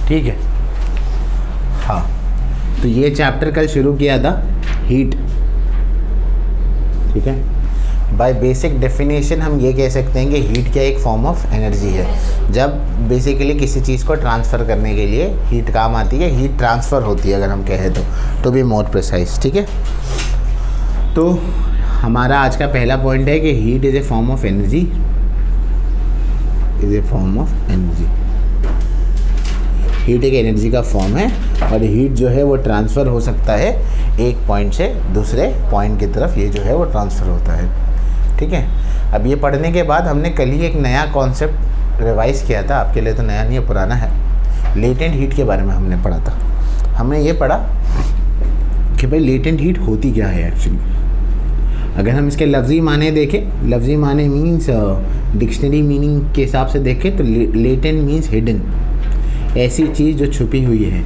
ठीक है। हाँ, तो ये चैप्टर कल शुरू किया था, हीट। ठीक है, बाय बेसिक डेफिनेशन हम ये कह सकते हैं कि हीट क्या एक फॉर्म ऑफ एनर्जी है। जब बेसिकली किसी चीज़ को ट्रांसफ़र करने के लिए हीट काम आती है, हीट ट्रांसफ़र होती है अगर हम कहें तो बी मोर प्रिसाइज। ठीक है, तो हमारा आज का पहला पॉइंट है कि heat is a form of energy, is a form of energy. Heat एक एनर्जी का फॉर्म है और हीट जो है वो ट्रांसफ़र हो सकता है एक पॉइंट से दूसरे पॉइंट की तरफ, ये जो है वो ट्रांसफ़र होता है। ठीक है, अब ये पढ़ने के बाद हमने कल ही एक नया कॉन्सेप्ट रिवाइज़ किया था, आपके लिए तो नया नहीं है, पुराना है। लेटेंट हीट के बारे में हमने पढ़ा था। हमने ये पढ़ा कि भाई लेटेंट हीट होती क्या है एक्चुअली। अगर हम इसके लफ्ज़ी माने देखें, लफ्ज़ी माने मीन्स डिक्शनरी मीनिंग के हिसाब से देखें तो लेटेंट मीन्स हिडन, ऐसी चीज़ जो छुपी हुई है।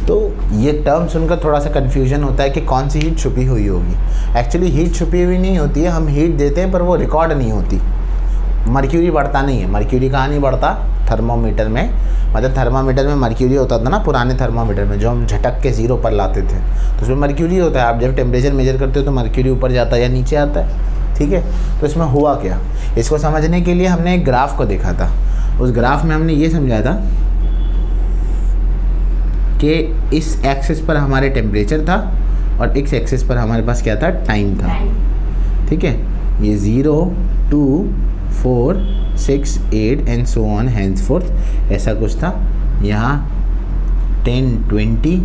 तो ये टर्म सुनकर थोड़ा सा कन्फ्यूजन होता है कि कौन सी हीट छुपी हुई होगी। एक्चुअली हीट छुपी हुई नहीं होती है, हम हीट देते हैं पर वो रिकॉर्ड नहीं होती। मर्क्यूरी बढ़ता नहीं है, मर्क्यूरी कहाँ नहीं बढ़ता? थर्मोमीटर में, मतलब थर्मामीटर में मर्क्यूरी होता था ना पुराने थर्मामीटर में, जो हम झटक के ज़ीरो पर लाते थे, तो उसमें मर्क्यूरी होता है। आप जब टेम्परेचर मेजर करते हो तो मर्क्यूरी ऊपर जाता है या नीचे आता है। ठीक है, तो इसमें हुआ क्या, इसको समझने के लिए हमने एक ग्राफ को देखा था। उस ग्राफ में हमने ये समझा था कि इस एक्सिस पर हमारे टेम्परेचर था और इस एक्सिस पर हमारे पास क्या था? टाइम था। ठीक है, ये 0, 2, 4, 6, 8 एंड सो ऑन हैंसफोर्थ ऐसा कुछ था। यहाँ 10, 20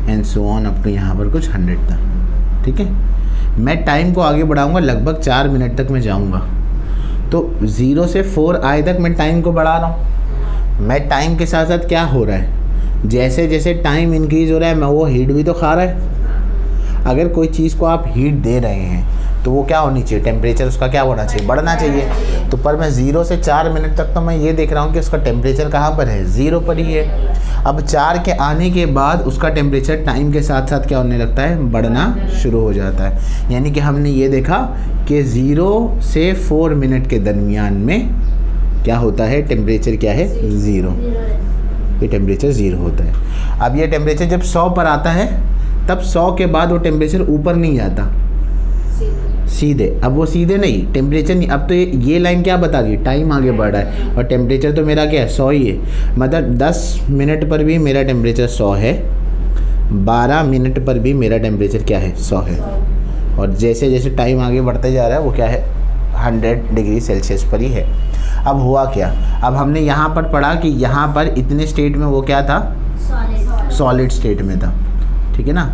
and so on up to यहाँ पर कुछ 100 था। ठीक है, मैं टाइम को आगे बढ़ाऊँगा, लगभग 4 मिनट तक मैं जाऊँगा। तो 0 से 4 आए तक मैं टाइम को बढ़ा रहा हूँ। मैं टाइम के साथ साथ क्या हो रहा है, जैसे जैसे टाइम इंक्रीज़ हो रहा है मैं वो हीट भी तो खा रहा है। अगर कोई चीज़ को आप हीट दे रहे हैं तो वो क्या होनी चाहिए? टेम्परेचर उसका क्या होना चाहिए? बढ़ना चाहिए। तो पर मैं 0 से 4 मिनट तक तो मैं ये देख रहा हूँ कि उसका टेम्परेचर कहाँ पर है? 0 पर ही है। अब 4 के आने के बाद उसका टेम्परेचर टाइम के साथ साथ क्या होने लगता है? बढ़ना शुरू हो जाता है। यानी कि हमने ये देखा कि 0 से 4 मिनट के दरमियान में क्या होता है? टेम्परेचर क्या है? 0। ये टेम्परेचर 0 होता है। अब ये टेम्परेचर जब 100 पर आता है तब 100 के बाद वो टेम्परेचर ऊपर नहीं जाता, सीधे। अब वो सीधे नहीं, टेम्परेचर नहीं, अब तो ये लाइन क्या बता रही है? टाइम आगे बढ़ रहा है और टेम्परेचर तो मेरा क्या है? 100 ही है। मतलब 10 मिनट पर भी मेरा टेम्परेचर 100 है, 12 मिनट पर भी मेरा टेम्परेचर क्या है? 100 है। और जैसे जैसे टाइम आगे बढ़ते जा रहा है वो क्या है? 100 डिग्री सेल्सियस पर ही है। अब हुआ क्या? अब हमने यहाँ पर पढ़ा कि यहाँ पर इतने स्टेट में वो क्या था? सॉलिड स्टेट में था। ठीक है ना।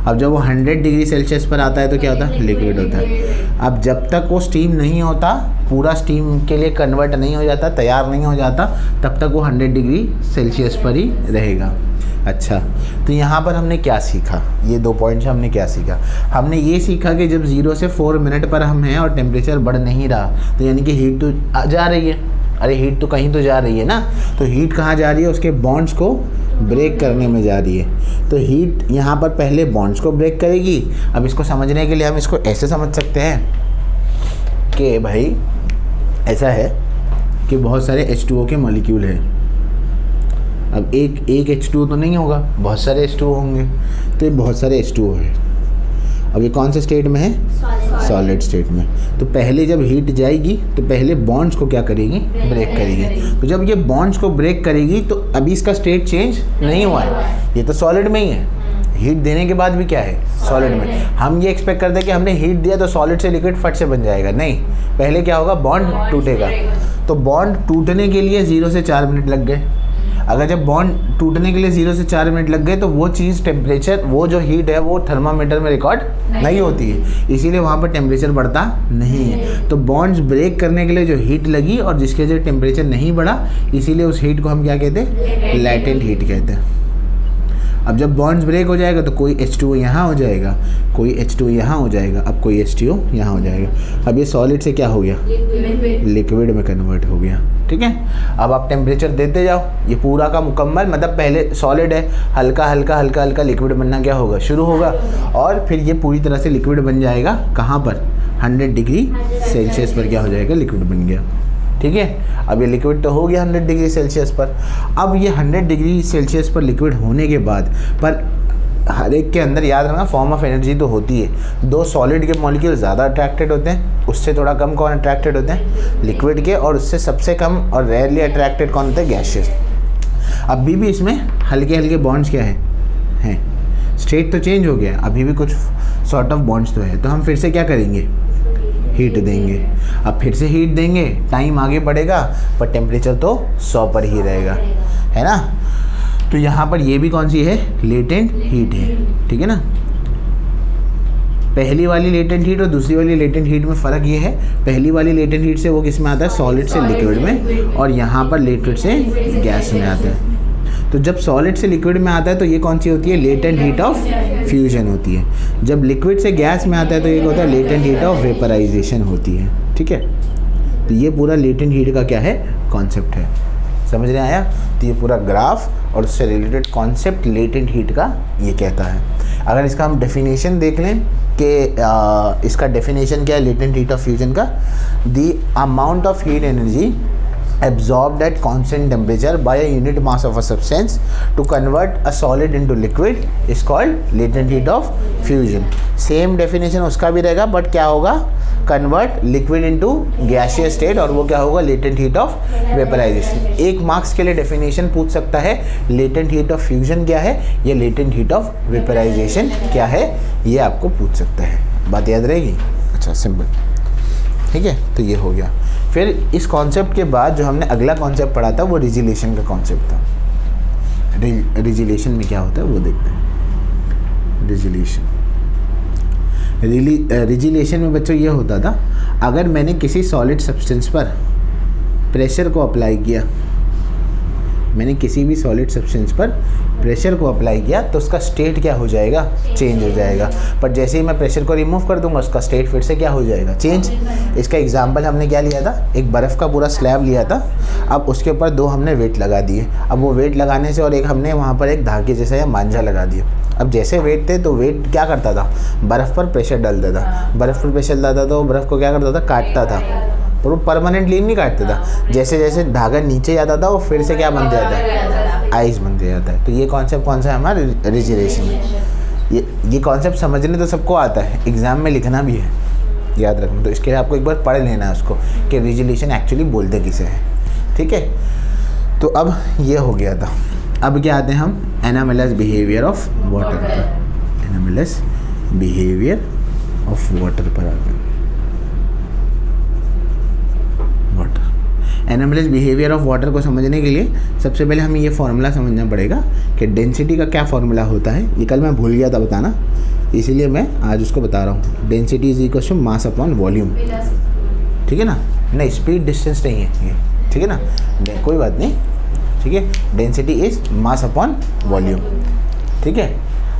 अब जब वो 100 डिग्री सेल्सियस पर आता है तो क्या होता है? लिक्विड होता है। अब जब तक वो स्टीम नहीं होता, पूरा स्टीम के लिए कन्वर्ट नहीं हो जाता, तैयार नहीं हो जाता, तब तक वो 100 डिग्री सेल्सियस पर ही रहेगा। अच्छा, तो यहाँ पर हमने क्या सीखा? ये 2 पॉइंट से हमने क्या सीखा? हमने ये सीखा कि जब 0 से 4 मिनट पर हम हैं और टेम्परेचर बढ़ नहीं रहा तो यानी कि हीट तो जा रही है। अरे हीट तो कहीं तो जा रही है ना। तो हीट कहाँ जा रही है? उसके बॉन्ड्स को ब्रेक करने में जा रही है। तो हीट यहाँ पर पहले बॉन्ड्स को ब्रेक करेगी। अब इसको समझने के लिए हम इसको ऐसे समझ सकते हैं कि भाई ऐसा है कि बहुत सारे H2O के मॉलिक्यूल हैं। अब एक H2O तो नहीं होगा, बहुत सारे H2O होंगे। तो ये बहुत सारे H2O है। अब ये कौन से स्टेट में है? सॉलिड स्टेट में। तो पहले जब हीट जाएगी तो पहले बॉन्ड्स को क्या करेगी? ब्रेक करेगी। तो जब ये बॉन्ड्स को ब्रेक करेगी तो अभी इसका स्टेट चेंज नहीं हुआ है, ये तो सॉलिड में ही है। हीट देने के बाद भी क्या है? सॉलिड में। हम ये एक्सपेक्ट करते हैं कि हमने हीट दिया तो सॉलिड से लिक्विड फट से बन जाएगा, नहीं। पहले क्या होगा? बॉन्ड टूटेगा। तो बॉन्ड टूटने के लिए 0 से 4 मिनट लग गए। अगर जब बॉन्ड टूटने के लिए 0 से 4 मिनट लग गए तो वो चीज़ टेम्परेचर, वो जो हीट है वो थर्मामीटर में रिकॉर्ड नहीं होती है, इसीलिए वहाँ पर टेम्परेचर बढ़ता नहीं है। तो बॉन्ड्स ब्रेक करने के लिए जो हीट लगी और जिसके वजह टेम्परेचर नहीं बढ़ा, इसीलिए उस हीट को हम क्या कहते हैं? लैटेंट हीट कहते हैं। अब जब बॉन्ड्स ब्रेक हो जाएगा तो कोई H2O यहाँ हो जाएगा, कोई H2O यहाँ हो जाएगा, अब कोई H2O यहाँ हो जाएगा। अब ये सॉलिड से क्या हो गया? लिक्विड में कन्वर्ट हो गया। ठीक है, अब आप टेम्परेचर देते जाओ, ये पूरा का मुकम्मल, मतलब पहले सॉलिड है, हल्का हल्का हल्का हल्का लिक्विड बनना क्या होगा? शुरू होगा। और फिर ये पूरी तरह से लिक्विड बन जाएगा। कहाँ पर? 100 डिग्री सेल्सियस पर क्या हो जाएगा? लिक्विड बन गया। ठीक है। अब ये लिक्विड तो हो गया 100 डिग्री सेल्सियस पर। अब ये 100 डिग्री सेल्सियस पर लिक्विड होने के बाद पर हर एक के अंदर याद रखना फॉर्म ऑफ एनर्जी तो होती है। दो सॉलिड के मॉलिक्यूल ज़्यादा अट्रैक्टेड होते हैं, उससे थोड़ा कम कौन अट्रैक्टेड होते हैं, लिक्विड के, और उससे सबसे कम और रेयरली अट्रैक्टेड कौन होता है, गैसियस। अभी भी इसमें हल्के हल्के बॉन्ड्स क्या हैं, स्टेट तो चेंज हो गया, अभी भी कुछ सॉर्ट ऑफ बॉन्ड्स तो है। तो हम फिर से क्या करेंगे, हीट देंगे। अब फिर से हीट देंगे, टाइम आगे बढ़ेगा पर टेम्परेचर तो 100 पर ही रहेगा, है ना। तो यहाँ पर ये भी कौन सी है, लेटेंट हीट है, ठीक है ना। पहली वाली लेटेंट हीट और दूसरी वाली लेटेंट हीट में फ़र्क ये है, पहली वाली लेटेंट हीट से वो किस में आता है, सॉलिड से लिक्विड में, और यहाँ पर लिक्विड से गैस में आता है। तो जब सॉलिड से लिक्विड में आता है तो ये कौन सी होती है, लेटेंट हीट ऑफ फ्यूजन होती है। जब लिक्विड से गैस में आता है तो ये होता है लेटेंट हीट ऑफ वेपराइजेशन होती है, ठीक है। तो ये पूरा लेटेंट हीट का क्या है, कॉन्सेप्ट है, समझ में आया। तो ये पूरा ग्राफ और उससे रिलेटेड कॉन्सेप्ट लेटेंट हीट का ये कहता है। अगर इसका हम डेफिनेशन देख लें कि इसका डेफिनेशन क्या है लेटेंट हीट ऑफ फ्यूजन का, the amount of heat energy absorbed at constant temperature by a unit mass of a substance to convert a solid into liquid is called latent heat of fusion। Same definition उसका भी रहेगा, but क्या होगा, convert liquid into gaseous state, और वो क्या होगा, latent heat of vaporisation. एक मार्क्स के लिए डेफिनेशन पूछ सकता है, लेटेंट हीट ऑफ फ्यूजन क्या है या लेटेंट हीट ऑफ वेपराइजेशन क्या है, ये आपको पूछ सकता है। बात याद रहेगी, अच्छा सिंपल, ठीक है। तो ये हो गया। फिर इस कॉन्सेप्ट के बाद जो हमने अगला कॉन्सेप्ट पढ़ा था वो रिजिलेशन का कॉन्सेप्ट था। रिजिलेशन में क्या होता है वो देखते हैं। रिजिलेशन में बच्चों ये होता था, अगर मैंने किसी सॉलिड सब्सटेंस पर प्रेशर को अप्लाई किया, मैंने किसी भी सॉलिड सब्सटेंस पर प्रेशर को अप्लाई किया तो उसका स्टेट क्या हो जाएगा, चेंज हो जाएगा। पर जैसे ही मैं प्रेशर को रिमूव कर दूंगा उसका स्टेट फिर से क्या हो जाएगा, चेंज। इसका एग्जांपल हमने क्या लिया था, एक बर्फ़ का पूरा स्लैब लिया था, अब उसके ऊपर दो हमने वेट लगा दिए। अब वो वेट लगाने से और एक हमने वहाँ पर एक धागे जैसा या मांझा लगा दिया। अब जैसे वेट थे तो वेट क्या करता था, बर्फ़ पर प्रेशर डालता था, बर्फ़ पर प्रेशर डालता था तो बर्फ़ को क्या करता था, काटता था, पर वो परमानेंटली नहीं काटता था। जैसे जैसे धागा नीचे जाता था वो फिर से क्या बन जाता है, आइस बन जाता है। तो ये कॉन्सेप्ट कौन सा है हमारा, रिजिलेशन। ये कॉन्सेप्ट समझने तो सबको आता है, एग्ज़ाम में लिखना भी है, याद रखना। तो इसके लिए आपको एक बार पढ़ लेना है उसको कि रिजिलेशन एक्चुअली बोलते किसे है, ठीक है। तो अब ये हो गया था। अब क्या आते हैं हम एनामेलस बिहेवियर ऑफ वाटर पर। एनामेलस बिहेवियर ऑफ वाटर पर आते हैं। एनामेलस बिहेवियर ऑफ वाटर को समझने के लिए सबसे पहले हमें ये फॉर्मूला समझना पड़ेगा कि डेंसिटी का क्या फॉर्मूला होता है। ये कल मैं भूल गया था बताना, इसीलिए मैं आज उसको बता रहा हूँ। Density is equal to mass upon volume, ठीक है ना। नहीं, स्पीड डिस्टेंस नहीं है ये, ठीक है ना, कोई बात नहीं, ठीक है। Density is mass upon volume, ठीक है।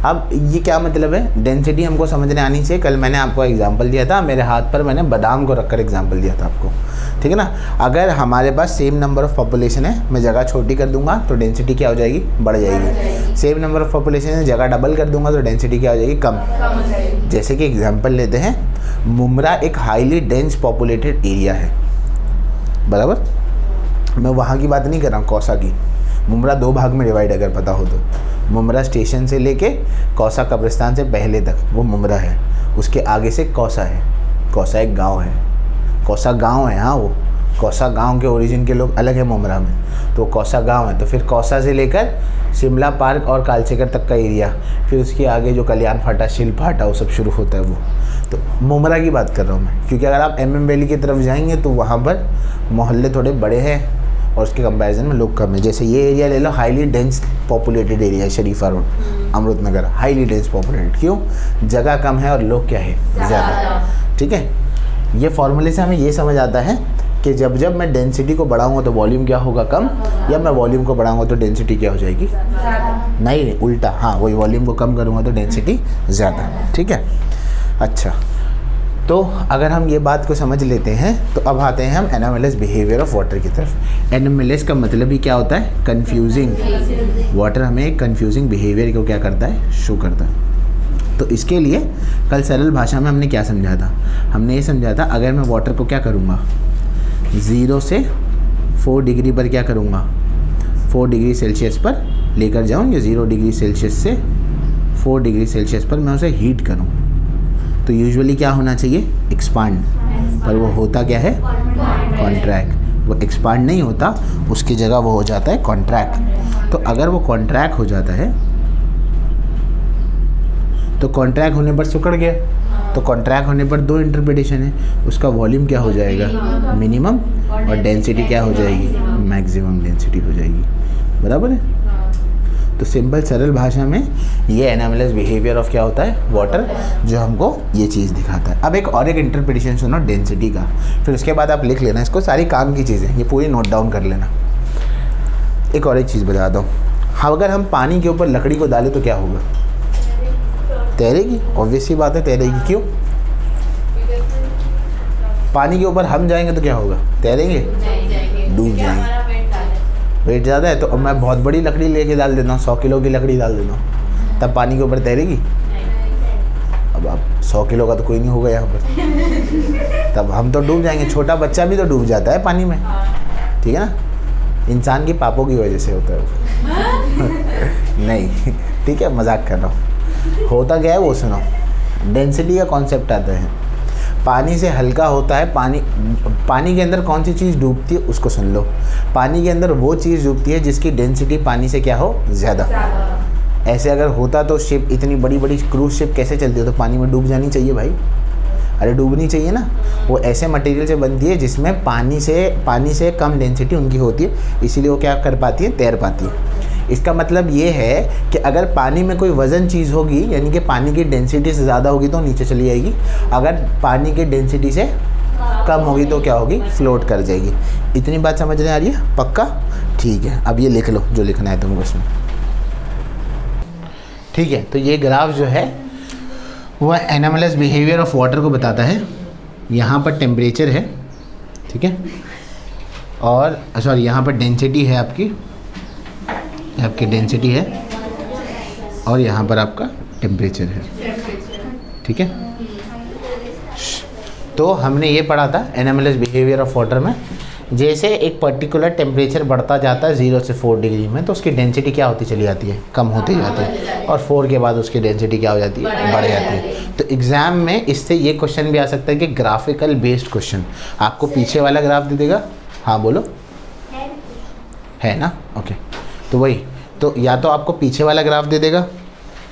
अब ये क्या मतलब है, डेंसिटी हमको समझने आनी चाहिए। कल मैंने आपको एग्जांपल दिया था, मेरे हाथ पर मैंने बादाम को रखकर एग्जांपल दिया था आपको, ठीक है ना। अगर हमारे पास सेम नंबर ऑफ पॉपुलेशन है, मैं जगह छोटी कर दूंगा तो डेंसिटी क्या हो जाएगी, बढ़ जाएगी। सेम नंबर ऑफ पॉपुलेशन है, जगह डबल कर दूंगा तो डेंसिटी क्या हो जाएगी, कम। जैसे कि एग्जाम्पल लेते हैं, मुमरा एक हाईली डेंस पॉपुलेटेड एरिया है, बराबर। मैं वहाँ की बात नहीं कर रहा हूँ, कौसा की। मुमरा दो भाग में डिवाइड अगर पता हो तो, मुमरा स्टेशन से लेके कौसा कब्रिस्तान से पहले तक वो मुमरा है, उसके आगे से कौसा है। कौसा एक गांव है, कौसा गांव है, हाँ वो कौसा गांव के ओरिजिन के लोग अलग है मुमरा में, तो कौसा गांव है। तो फिर कौसा से लेकर शिमला पार्क और कालचेकर तक का एरिया, फिर उसके आगे जो कल्याण फाटा, शिल्प फाटा, वो सब शुरू होता है वो। तो मुमरा की बात कर रहा हूँ मैं, क्योंकि अगर आप MM वैली की तरफ जाएंगे तो वहाँ पर मोहल्ले थोड़े बड़े हैं और उसके कंपैरिजन में लोग कम है। जैसे ये एरिया ले लो, हाईली डेंस पॉपुलेटेड एरिया है, शरीफा रोड, अमृत नगर, हाईली डेंस पॉपुलेटेड। क्यों, जगह कम है और लोग क्या है, ज़्यादा, ठीक है। ये फॉर्मूले से हमें ये समझ आता है कि जब जब मैं डेंसिटी को बढ़ाऊंगा तो वॉल्यूम क्या होगा, कम, या मैं वॉल्यूम को बढ़ाऊंगा तो डेंसिटी क्या हो जाएगी, नहीं उल्टा, हाँ वही, वॉल्यूम को कम करूँगा तो डेंसिटी ज़्यादा, ठीक है। अच्छा, तो अगर हम ये बात को समझ लेते हैं तो अब आते हैं हम एनामेलस बिहेवियर ऑफ वाटर की तरफ। एनामेलस का मतलब ही क्या होता है, कंफ्यूजिंग। वाटर हमें एक कंफ्यूजिंग बिहेवियर को क्या करता है, शो करता है। तो इसके लिए कल सरल भाषा में हमने क्या समझा था, हमने ये समझा था अगर मैं वाटर को क्या करूँगा, 0 से 4 डिग्री पर क्या करूँगा, 4 डिग्री सेल्सियस पर लेकर जाऊँ या 0 डिग्री सेल्सियस से 4 डिग्री सेल्सियस पर मैं उसे हीट करूँ, तो यूजुअली क्या होना चाहिए, एक्सपांड, पर वो होता क्या है, कॉन्ट्रैक्ट। वो एक्सपांड नहीं होता, उसकी जगह वो हो जाता है कॉन्ट्रैक्ट। तो अगर वो कॉन्ट्रैक्ट हो जाता है तो कॉन्ट्रैक्ट होने पर सिकुड़ गया, तो कॉन्ट्रैक्ट होने पर 2 इंटरप्रिटेशन है, उसका वॉल्यूम क्या हो जाएगा, मिनिमम, और डेंसिटी क्या हो जाएगी, मैक्सिमम डेंसिटी हो जाएगी। बराबर है। तो सिंपल सरल भाषा में ये एनोमलस बिहेवियर ऑफ क्या होता है, वाटर, जो हमको ये चीज़ दिखाता है। अब एक और एक इंटरप्रिटेशन सुनो डेंसिटी का, फिर उसके बाद आप लिख लेना इसको, सारी काम की चीज़ें ये पूरी नोट डाउन कर लेना। एक और एक चीज़ बता दो, अगर हम पानी के ऊपर लकड़ी को डालें तो क्या होगा, तैरेगी, ऑब्वियस सी बात है तैरेगी। क्यों, पानी के ऊपर हम जाएंगे तो क्या होगा, तैरेंगे, डूब जाएंगे। वेट ज़्यादा है तो अब मैं बहुत बड़ी लकड़ी लेके डाल देता हूँ, 100 किलो की लकड़ी डाल देता हूँ, तब पानी के ऊपर तैरेगी। अब आप 100 किलो का तो कोई नहीं होगा यहाँ पर, तब हम तो डूब जाएंगे। छोटा बच्चा भी तो डूब जाता है पानी में, ठीक है ना, इंसान की पापों की वजह से होता है वो। नहीं, ठीक है, मजाक कर रहा हूँ। होता क्या है वो सुनो, डेंसिटी का कॉन्सेप्ट आता है, पानी से हल्का होता है, पानी के अंदर कौन सी चीज़ डूबती है उसको सुन लो। पानी के अंदर वो चीज़ डूबती है जिसकी डेंसिटी पानी से क्या हो, ज़्यादा। ऐसे अगर होता तो शिप, इतनी बड़ी बड़ी क्रूज शिप कैसे चलती है, तो पानी में डूब जानी चाहिए भाई, अरे डूबनी चाहिए ना। वो ऐसे मटेरियल से बनती है जिसमें पानी से कम डेंसिटी उनकी होती है, इसीलिए वो क्या कर पाती है, तैर पाती है। इसका मतलब ये है कि अगर पानी में कोई वज़न चीज़ होगी, यानी कि पानी की डेंसिटी से ज़्यादा होगी तो नीचे चली जाएगी, अगर पानी की डेंसिटी से कम होगी तो क्या होगी, फ्लोट कर जाएगी। इतनी बात समझ में आ रही है, पक्का, ठीक है। अब ये लिख लो जो लिखना है तुमको इसमें, ठीक है। तो ये ग्राफ जो है वो एनोमलस बिहेवियर ऑफ वाटर को बताता है। यहाँ पर टेम्परेचर है, ठीक है, और सॉरी यहाँ पर डेंसिटी है आपकी डेंसिटी है, और यहाँ पर आपका टेम्परेचर है, ठीक है। तो हमने ये पढ़ा था एनोमलस बिहेवियर ऑफ वाटर में, जैसे एक पर्टिकुलर टेम्परेचर बढ़ता जाता है 0 से 4 डिग्री में, तो उसकी डेंसिटी क्या होती चली जाती है, कम होती जाती है, और 4 के बाद उसकी डेंसिटी क्या हो जाती है, बढ़ जाती है। तो एग्ज़ाम में इससे ये क्वेश्चन भी आ सकता है कि ग्राफिकल बेस्ड क्वेश्चन, आपको पीछे वाला ग्राफ दे देगा, हाँ बोलो, है ना, ओके। तो वही, तो या तो आपको पीछे वाला ग्राफ दे देगा,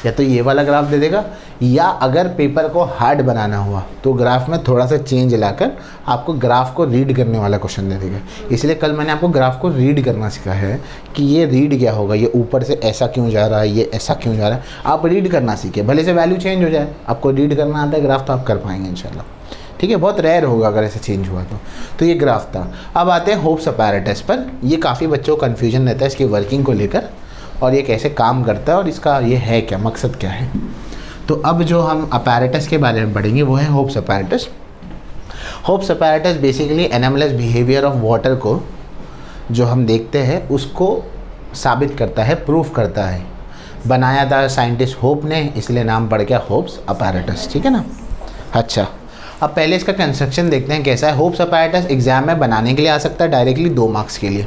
या तो ये वाला ग्राफ दे देगा, या अगर पेपर को हार्ड बनाना हुआ तो ग्राफ में थोड़ा सा चेंज लाकर आपको ग्राफ को रीड करने वाला क्वेश्चन दे देगा। इसलिए कल मैंने आपको ग्राफ को रीड करना सिखाया है कि ये रीड क्या होगा, ये ऊपर से ऐसा क्यों जा रहा है, ये ऐसा क्यों जा रहा है, आप रीड करना सीखे। भले से वैल्यू चेंज हो जाए, आपको रीड करना आता है ग्राफ तो आप कर पाएंगे इंशाल्लाह, ठीक है। बहुत रेयर होगा अगर ऐसा चेंज हुआ तो ये ग्राफ था। अब आते हैं होप्स अपैरेटस पर। ये काफ़ी बच्चों को कन्फ्यूजन रहता है इसकी वर्किंग को लेकर, और ये कैसे काम करता है, और इसका ये है क्या, मकसद क्या है। तो अब जो हम अपैरेटस के बारे में पढ़ेंगे वो है hopes apparatus. Hopes apparatus basically anomalous behaviour of water को जो हम देखते हैं उसको साबित करता है, प्रूफ करता है। बनाया था साइंटिस्ट होप ने, इसलिए नाम पड़ गया होप्स अपैरेटस, ठीक है ना। अच्छा, अब पहले इसका कंस्ट्रक्शन देखते हैं कैसा है। होप्स अपैरेटस एग्जाम में बनाने के लिए आ सकता है डायरेक्टली 2 मार्क्स के लिए।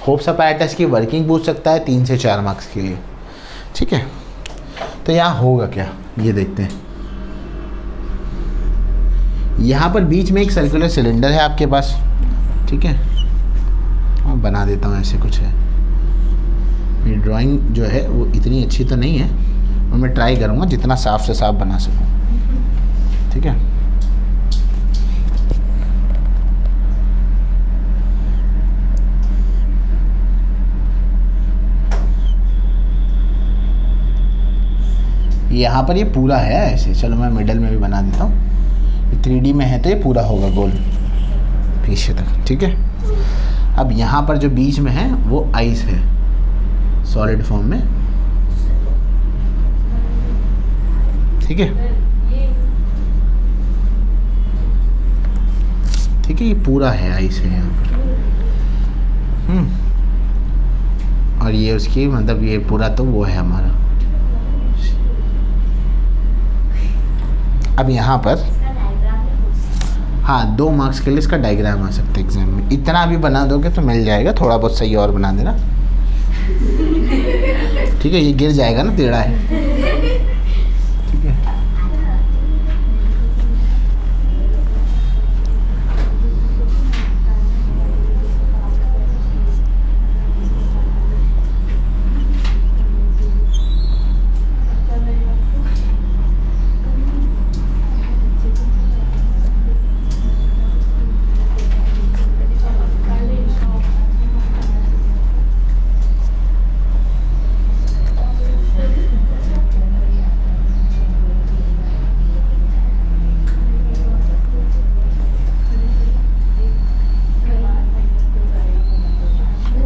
होप्स अपैरेटस की वर्किंग पूछ सकता है 3 से 4 मार्क्स के लिए, ठीक है। तो यहाँ होगा क्या, ये देखते हैं। यहाँ पर बीच में एक सर्कुलर सिलेंडर है आपके पास, ठीक है, और बना देता हूँ ऐसे कुछ है। मेरी ड्राइंग जो है वो इतनी अच्छी तो नहीं है, और मैं ट्राई करूँगा जितना साफ से साफ बना सकूँ, ठीक है। यहाँ पर ये पूरा है ऐसे, चलो मैं मिडल में भी बना देता हूँ। 3D में है तो ये पूरा होगा गोल पीछे तक, ठीक है। अब यहाँ पर जो बीच में है वो आइस है सॉलिड फॉर्म में, ठीक है, ठीक है। ये पूरा है आइस है यहाँ पर, और ये उसकी मतलब ये पूरा तो वो है हमारा। अब यहाँ पर हाँ 2 मार्क्स के लिए इसका डायग्राम आ सकता है एग्जाम में। इतना भी बना दोगे तो मिल जाएगा, थोड़ा बहुत सही और बना देना, ठीक है। ये गिर जाएगा ना, टेढ़ा है, ठीक है।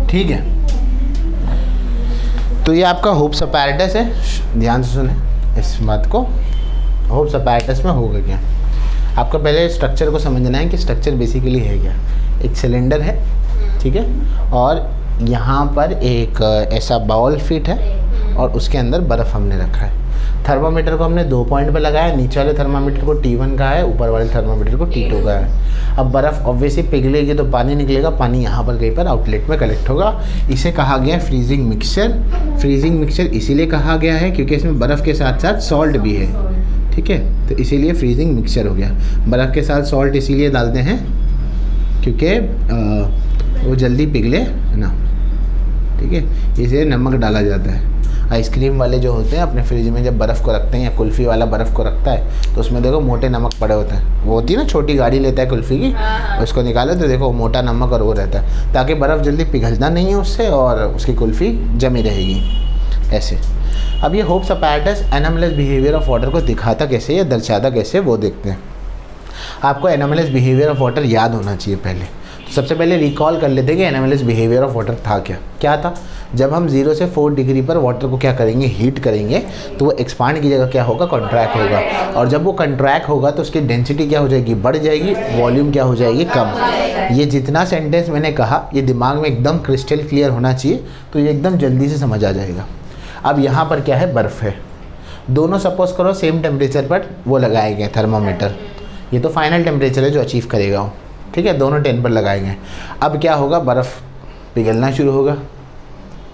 ठीक है, तो ये आपका होप्स अपैरेटस है। ध्यान से सुने इस बात को, होप्स अपैरेटस में होगा क्या। आपको पहले स्ट्रक्चर को समझना है कि स्ट्रक्चर बेसिकली है क्या। एक सिलेंडर है, ठीक है, और यहाँ पर एक ऐसा बाउल फिट है और उसके अंदर बर्फ़ हमने रखा है। थर्मामीटर को हमने 2 पॉइंट पर लगाया, नीचे वाले थर्मामीटर को T1 का है, ऊपर वाले थर्मामीटर को T2 का है। अब बर्फ़ ऑब्वियसली पिघलेगी तो पानी निकलेगा, पानी यहाँ पर कहीं पर आउटलेट में कलेक्ट होगा। इसे कहा गया है फ्रीजिंग मिक्सचर। फ्रीजिंग मिक्सचर इसीलिए कहा गया है क्योंकि इसमें बर्फ़ के साथ साथ सॉल्ट भी है, ठीक है, तो इसीलिए फ्रीजिंग मिक्सचर हो गया। बर्फ़ के साथ सॉल्ट इसीलिए डालते हैं क्योंकि वो जल्दी पिघले ना, ठीक है, इसलिए नमक डाला जाता है। आइसक्रीम वाले जो होते हैं अपने फ्रिज में जब बर्फ़ को रखते हैं, या कुल्फ़ी वाला बर्फ़ को रखता है तो उसमें देखो मोटे नमक पड़े होते हैं। वो होती है ना छोटी गाड़ी लेता है कुल्फ़ी की, उसको निकालो तो देखो मोटा नमक और वो रहता है, ताकि बर्फ़ जल्दी पिघलना नहीं है उससे और उसकी कुल्फ़ी जमी रहेगी ऐसे। अब ये hopes apparatus anomalous behaviour of water को दिखाता कैसे या दर्शाता कैसे वो देखते हैं। आपको एनोमलस बिहेवियर ऑफ वाटर याद होना चाहिए पहले। तो सबसे पहले रिकॉल कर लेते हैं कि एनोमलस बिहेवियर ऑफ वाटर था क्या था। जब हम 0 से 4 डिग्री पर वाटर को क्या करेंगे, हीट करेंगे, तो वो एक्सपांड की जगह क्या होगा, कॉन्ट्रैक्ट होगा। और जब वो कॉन्ट्रैक्ट होगा तो उसकी डेंसिटी क्या हो जाएगी, बढ़ जाएगी, वॉल्यूम क्या हो जाएगी, कम। ये जितना सेंटेंस मैंने कहा ये दिमाग में एकदम क्रिस्टल क्लियर होना चाहिए, तो ये एकदम जल्दी से समझ आ जाएगा। अब यहाँ पर क्या है, बर्फ़ है, दोनों सपोज करो सेम टेम्परेचर पर वो लगाए गए थर्मामीटर। ये तो फाइनल टेम्परेचर है जो अचीव करेगा वो, ठीक है, दोनों 10 पर लगाए गए। अब क्या होगा, बर्फ़ पिघलना शुरू होगा,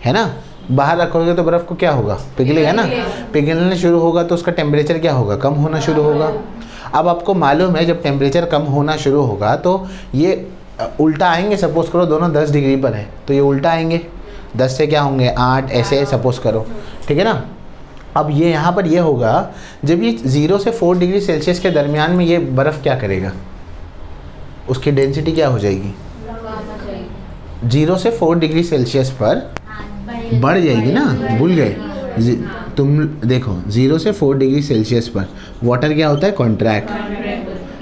है ना। बाहर रखोगे तो बर्फ़ को क्या होगा, पिघलेगा ना, पिघलना शुरू होगा तो उसका टेम्परेचर क्या होगा, कम होना शुरू होगा। अब आपको मालूम है जब टेम्परेचर कम होना शुरू होगा तो ये उल्टा आएंगे। सपोज़ करो दोनों 10 डिग्री पर है तो ये उल्टा आएंगे, 10 से क्या होंगे 8, ऐसे सपोज़ करो, ठीक है ना। अब ये यहाँ पर ये होगा जब ये 0 से 4 डिग्री सेल्सियस के दरमियान में ये बर्फ़ क्या करेगा, उसकी डेंसिटी क्या हो जाएगी, 0 से 4 डिग्री सेल्सियस पर बढ़ जाएगी ना। भूल गए तुम, देखो 0 से 4 डिग्री सेल्सियस पर वाटर क्या होता है, कॉन्ट्रैक्ट।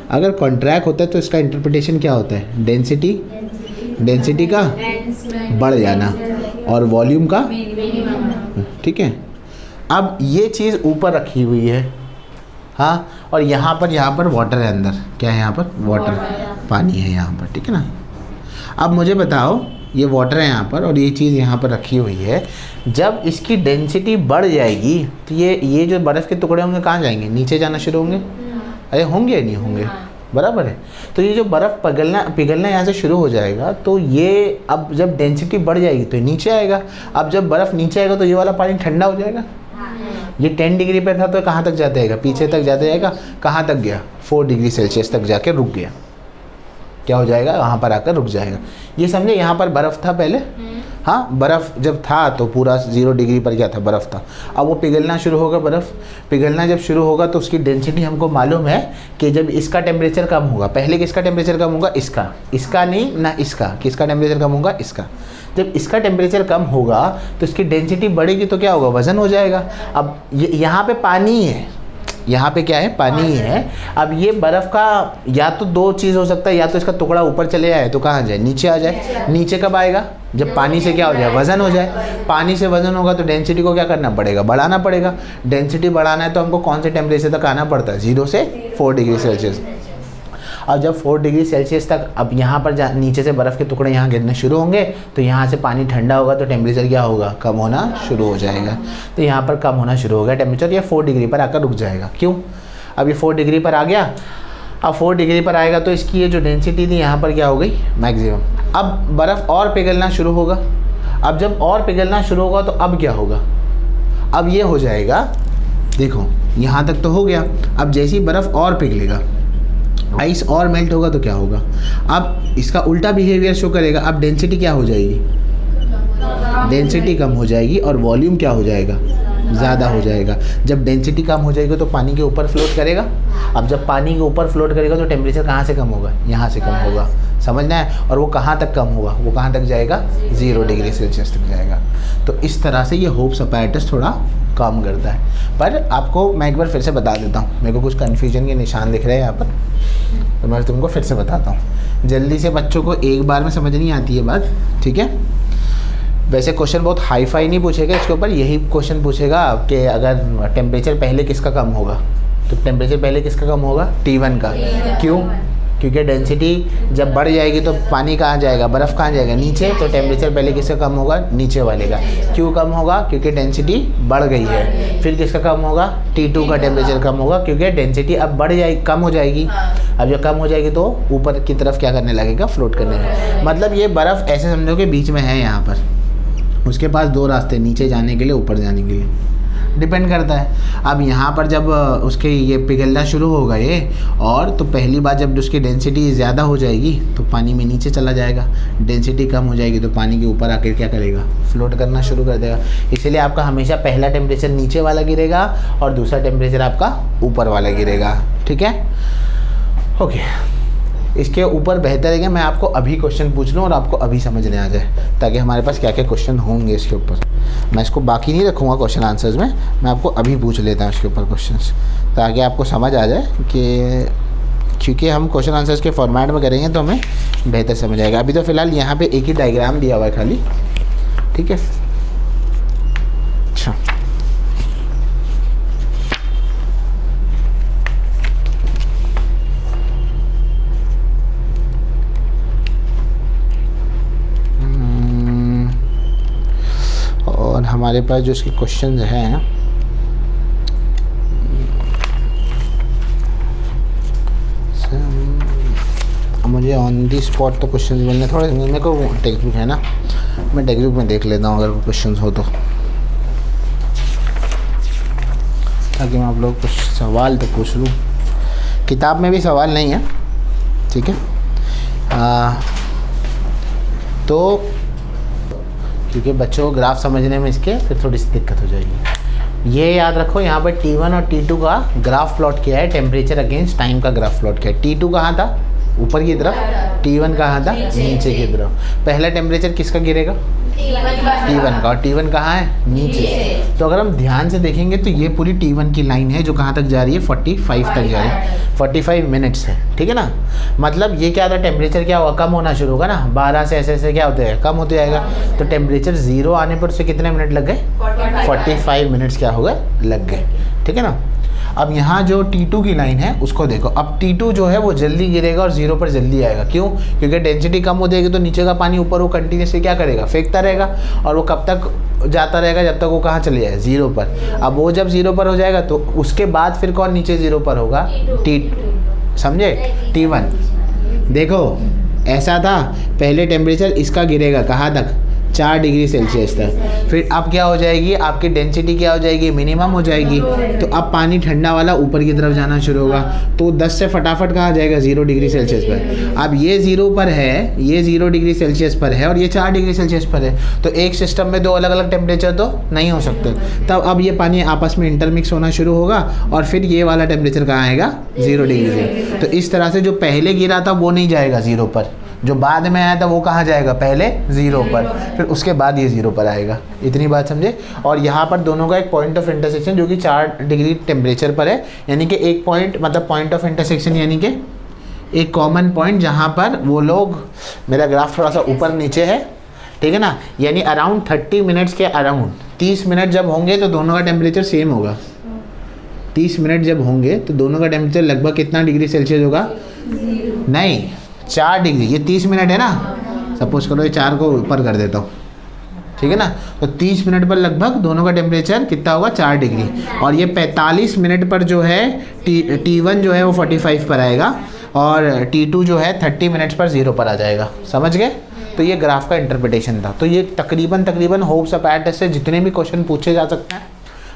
अगर कॉन्ट्रैक्ट होता है तो इसका इंटरप्रिटेशन क्या होता है, डेंसिटी का बढ़ जाना और वॉल्यूम का, ठीक है। अब ये चीज़ ऊपर रखी हुई है, हाँ, और यहाँ पर वाटर है, अंदर क्या है, यहाँ पर वाटर, पानी है यहाँ पर, ठीक है ना। अब मुझे बताओ ये वाटर है यहाँ पर और ये चीज़ यहाँ पर रखी हुई है। जब इसकी डेंसिटी बढ़ जाएगी तो ये जो बर्फ़ के टुकड़े होंगे कहाँ जाएंगे, नीचे जाना शुरू होंगे। अरे होंगे या नहीं होंगे, बराबर है। तो ये जो बर्फ़ पिघलना यहाँ से शुरू हो जाएगा तो ये अब जब डेंसिटी बढ़ जाएगी तो नीचे आएगा। अब जब बर्फ़ नीचे आएगा तो ये वाला पानी ठंडा हो जाएगा। ये 10 डिग्री पर था तो कहाँ तक जाता जाएगा, पीछे तक जाता जाएगा। कहाँ तक गया, 4 डिग्री सेल्सियस तक जाके रुक गया। क्या हो जाएगा, वहाँ पर आकर रुक जाएगा। ये समझे, यहाँ पर बर्फ़ था पहले, हाँ, बर्फ़ जब था तो पूरा 0 डिग्री पर क्या था, बर्फ़ था। अब वो पिघलना शुरू होगा, बर्फ़ पिघलना जब शुरू होगा तो उसकी डेंसिटी हमको मालूम है कि जब इसका टेम्परेचर कम होगा, पहले किसका टेम्परेचर कम होगा, इसका नहीं ना, इसका, किसका टेम्परेचर कम होगा, इसका। जब इसका टेम्परेचर कम होगा तो इसकी डेंसिटी बढ़ेगी तो क्या होगा, वज़न हो जाएगा। अब यहाँ पे पानी है, यहाँ पे क्या है, पानी है। अब ये बर्फ़ का या तो 2 चीज़ हो सकता है, या तो इसका टुकड़ा ऊपर चले जाए तो कहाँ जाए, नीचे आ जाए। नीचे कब आएगा, जब पानी से क्या हो जाए, वज़न हो जाए। पानी से वज़न होगा तो डेंसिटी को क्या करना पड़ेगा, बढ़ाना पड़ेगा। डेंसिटी बढ़ाना है तो हमको कौन से टेम्परेचर तक आना पड़ता है, 0 से 4 डिग्री सेल्सियस। और जब 4 डिग्री सेल्सियस तक, अब यहाँ पर नीचे से बर्फ़ के टुकड़े यहाँ गिरने शुरू होंगे तो यहाँ से पानी ठंडा होगा तो टेम्परेचर क्या होगा, कम होना शुरू हो जाएगा। तो यहाँ पर कम होना शुरू हो गया टेम्परेचर, या 4 डिग्री पर आकर रुक जाएगा। क्यों, अब ये 4 डिग्री पर आ गया अब 4 डिग्री पर आएगा तो इसकी ये जो डेंसिटी थी यहाँ पर क्या हो गई, मैक्सिमम। अब बर्फ़ और पिघलना शुरू होगा। अब जब और पिघलना शुरू होगा तो अब क्या होगा, अब ये हो जाएगा, देखो यहाँ तक तो हो गया। अब जैसे ही बर्फ़ और पिघलेगा, आइस और मेल्ट होगा तो क्या होगा, अब इसका उल्टा बिहेवियर शो करेगा। अब डेंसिटी क्या हो जाएगी, डेंसिटी कम हो जाएगी और वॉल्यूम क्या हो जाएगा, ज़्यादा हो जाएगा। जब डेंसिटी कम हो जाएगी तो पानी के ऊपर फ्लोट करेगा। अब जब पानी के ऊपर फ्लोट करेगा तो टेम्परेचर कहाँ से कम होगा, यहाँ से कम होगा, समझना है। और वो कहाँ तक कम होगा, वो कहाँ तक जाएगा, 0 डिग्री सेल्सियस तक जाएगा। तो इस तरह से ये होप्स अपैरेटस थोड़ा काम करता है। पर आपको मैं एक बार फिर से बता देता हूँ, मेरे को कुछ कन्फ्यूजन के निशान दिख रहे हैं यहाँ पर, तो मैं तुमको फिर से बताता हूँ। जल्दी से बच्चों को एक बार में समझ नहीं आती है बात, ठीक है। वैसे क्वेश्चन बहुत हाई फाई नहीं पूछेगा इसके ऊपर, यही क्वेश्चन पूछेगा कि अगर टेम्परेचर पहले किसका कम होगा, तो टेम्परेचर पहले किसका कम होगा, T1 का। क्यों, क्योंकि डेंसिटी जब बढ़ जाएगी तो पानी कहाँ जाएगा, बर्फ़ कहाँ जाएगा, नीचे। तो टेम्परेचर पहले किसका कम होगा, नीचे वाले का। क्यों कम होगा, क्योंकि डेंसिटी बढ़ गई है। फिर किसका कम होगा, T2 का टेम्परेचर कम होगा, क्योंकि डेंसिटी अब बढ़ जाएगी, कम हो जाएगी। अब जब कम हो जाएगी तो ऊपर की तरफ क्या करने लगेगा, फ्लोट करने लगेगा। मतलब ये बर्फ़ ऐसे समझो कि बीच में है यहाँ पर, उसके पास 2 रास्ते, नीचे जाने के लिए, ऊपर जाने के लिए, डिपेंड करता है। अब यहाँ पर जब उसके ये पिघलना शुरू होगा ये, और तो पहली बार जब उसकी डेंसिटी ज़्यादा हो जाएगी तो पानी में नीचे चला जाएगा, डेंसिटी कम हो जाएगी तो पानी के ऊपर आकर क्या करेगा, फ्लोट करना शुरू कर देगा। इसीलिए आपका हमेशा पहला टेम्परेचर नीचे वाला गिरेगा और दूसरा टेम्परेचर आपका ऊपर वाला गिरेगा, ठीक है। ओके, इसके ऊपर बेहतर है कि मैं आपको अभी क्वेश्चन पूछ लूँ और आपको अभी समझने आ जाए, ताकि हमारे पास क्या क्या क्वेश्चन होंगे इसके ऊपर। मैं इसको बाकी नहीं रखूँगा क्वेश्चन आंसर्स में, मैं आपको अभी पूछ लेता हूँ इसके ऊपर क्वेश्चंस, ताकि आपको समझ आ जाए कि, क्योंकि हम क्वेश्चन आंसर्स के फॉर्मेट में करेंगे तो हमें बेहतर समझ आएगा। अभी तो फ़िलहाल यहाँ पर एक ही डायग्राम दिया हुआ है खाली, ठीक है। अच्छा, और हमारे पास जो इसके क्वेश्चंस हैं, मुझे ऑन दी स्पॉट तो क्वेश्चंस मिलने थोड़े, मेरे को टेक्स्ट बुक है ना, मैं टेक्स्ट बुक में देख लेता हूँ अगर क्वेश्चंस हो तो, ताकि मैं आप लोग कुछ सवाल तो पूछ लूँ। किताब में भी सवाल नहीं है, ठीक है। तो क्योंकि बच्चों को ग्राफ समझने में इसके फिर थोड़ी सी दिक्कत हो जाएगी। ये याद रखो, यहाँ पर T1 और T2 का ग्राफ प्लॉट किया है, टेम्परेचर अगेंस्ट टाइम का ग्राफ प्लॉट किया है। T2 कहाँ था, ऊपर की तरफ, T1 कहाँ था, नीचे की तरफ। पहला टेम्परेचर किसका गिरेगा, T1 का, और T1 कहाँ है, नीचे। तो अगर हम ध्यान से देखेंगे तो ये पूरी T1 की लाइन है जो कहाँ तक जा रही है, 45 तक जा रही है, 45 मिनट्स है, ठीक है ना। मतलब ये क्या था, टेम्परेचर क्या हुआ, कम होना शुरू होगा ना, 12 से ऐसे क्या होते हैं, कम होते जाएगा। तो टेम्परेचर 0 आने पर उसे कितने मिनट लग गए, 45 मिनट्स क्या हो गए, लग गए, ठीक है ना। अब यहाँ जो T2 की लाइन है उसको देखो। अब T2 जो है वो जल्दी गिरेगा और 0 पर जल्दी आएगा। क्यों, क्योंकि डेंसिटी कम हो जाएगी तो नीचे का पानी ऊपर वो कंटिन्यूसली क्या करेगा, फेंकता रहेगा, और वो कब तक जाता रहेगा, जब तक वो कहाँ चले जाए, 0 पर। अब वो जब 0 पर हो जाएगा तो उसके बाद फिर कौन नीचे 0 पर होगा, T2, समझे, T1। देखो ऐसा था, पहले टेम्परेचर इसका गिरेगा कहाँ तक, 4 डिग्री सेल्सियस तक। फिर अब क्या हो जाएगी, आपकी डेंसिटी क्या हो जाएगी, मिनिमम हो जाएगी। तो अब पानी ठंडा वाला ऊपर की तरफ जाना शुरू होगा, तो 10 से फटाफट कहाँ जाएगा, 0 डिग्री सेल्सियस पर। अब ये 0 पर है, ये 0 डिग्री सेल्सियस पर है, और ये 4 डिग्री सेल्सियस पर है। तो एक सिस्टम में 2 अलग अलग टेम्परेचर तो नहीं हो सकते। तब अब ये पानी आपस में इंटरमिक्स होना शुरू होगा, और फिर ये वाला टेम्परेचर कहाँ आएगा, 0 डिग्री से। तो इस तरह से जो पहले गिरा था वो नहीं जाएगा 0 पर, जो बाद में आया था वो कहाँ जाएगा, पहले 0 पर, फिर उसके बाद ये 0 पर आएगा। इतनी बात समझे। और यहाँ पर दोनों का एक पॉइंट ऑफ इंटरसेक्शन जो कि 4 डिग्री टेम्परेचर पर है, यानी कि एक पॉइंट, मतलब पॉइंट ऑफ इंटरसेक्शन यानी कि एक कॉमन पॉइंट जहाँ पर वो लोग, मेरा ग्राफ थोड़ा सा ऊपर नीचे है, ठीक है ना, यानी अराउंड 30 मिनट्स के अराउंड, 30 मिनट जब होंगे तो दोनों का टेम्परेचर सेम होगा। 30 मिनट जब होंगे तो दोनों का टेम्परेचर लगभग कितना डिग्री सेल्सियस होगा, नहीं 4 डिग्री। ये 30 मिनट है ना, सपोज करो ये 4 को ऊपर कर देता हूँ, ठीक है ना। तो 30 मिनट पर लगभग दोनों का टेम्परेचर कितना होगा, 4 डिग्री। और ये 45 मिनट पर जो है T1 जो है वो 45 पर आएगा और T2 जो है 30 मिनट्स पर 0 पर आ जाएगा। समझ गए। तो ये ग्राफ का इंटरप्रिटेशन था। तो ये तकरीबन होप्स अपैरेटस से जितने भी क्वेश्चन पूछे जा सकते हैं